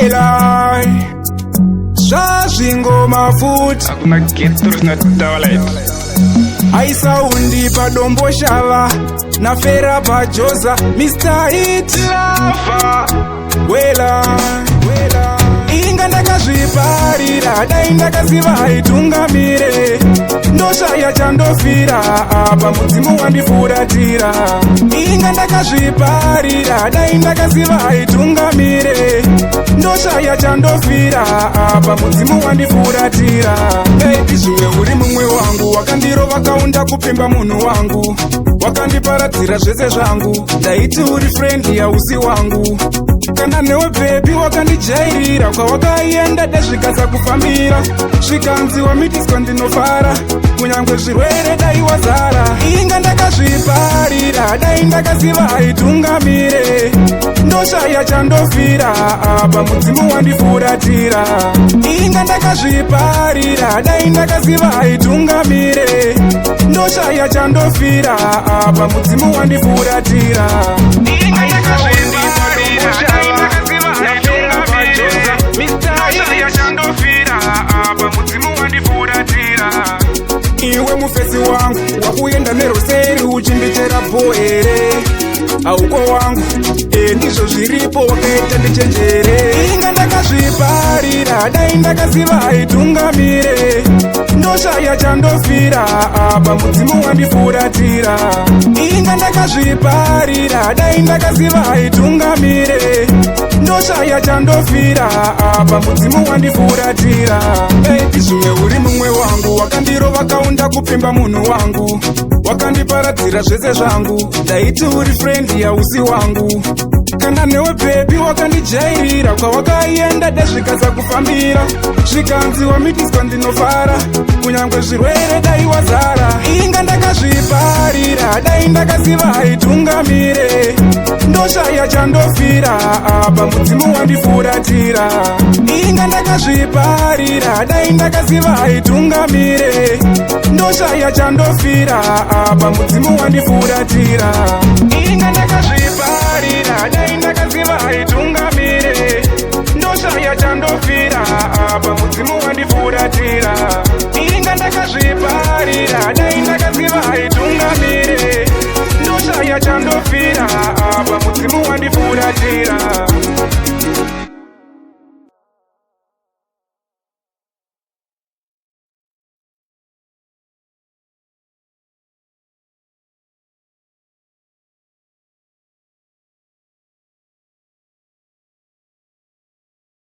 Wela Shashingo mafuta Hakuna kitu tunatolet Aisaundi padombo shava na fera pajoza Mr. Hit Lava Wela Inga ndakazviparira dai ndakaziva haitungamire ndoshaya chandofira apa mudzimu wandifuratira inga ndakazviparira dai ndakaziva haitungamire ndoshaya chandofira apa mudzimu wandifuratira baby zviwe uri mumwe wangu wakandirova kaunda kupimba munhu wangu wakandiparadzira zvese zvangu ndaiti uri friend yausi wangu kana newe bebi wakandijairira kwawakaienda dasvikasa kufambira zvikanziwa mitiswa ndinofara kunyange zvirwere dai wazara inga ndakazviparira dai ndakaziva haitungamire ndoshaya chandofira apa mudzimu wandifuratira inga ndakazviparira dai ndakaziva haitungamire ndoshaya chandofira apa mudzimu wandifuratira inga ndakazviparira iwe mufesi wangu wakuenda neroseri uchindichera poere auko wangu ndizvo zviripo wakaita ndichenjere inga ndakazviparira dai ndakaziva haitungamire ndoshaya chandofira apa mudzimu wandifuratira inga ndakazviparira dai ndakaziva haitungamire ndoshaya chandofira apa mudzimu wandifuratira baby zvimwe uri mumwe wangu wakandirova kaunda kupimba munhu wangu wakandiparadzira zvese zvangu ndaiti uri friend yausi wangu kana newe bebi wakandijairira kwawakaienda dasvikasa kufambira zvikanziwa mitiswa ndinofara kunyange zvirwere dai wazara inga ndakazviparira dai ndakaziva haitungamire ndoshaya chandofira apa mudzimu wandifuratira inga ndakazviparira dai ndakaziva haitungamire ndoshaya chandofira apa mudzimu wandifuratira inga ndakazviparira dai ndakaziva haitungamire ndoshaya chandofira apa mudzimu wandifuratira inga ndakazviparira dai ndakaziva haitungamire ndoshaya chandofira apa mudzimu wandifuratira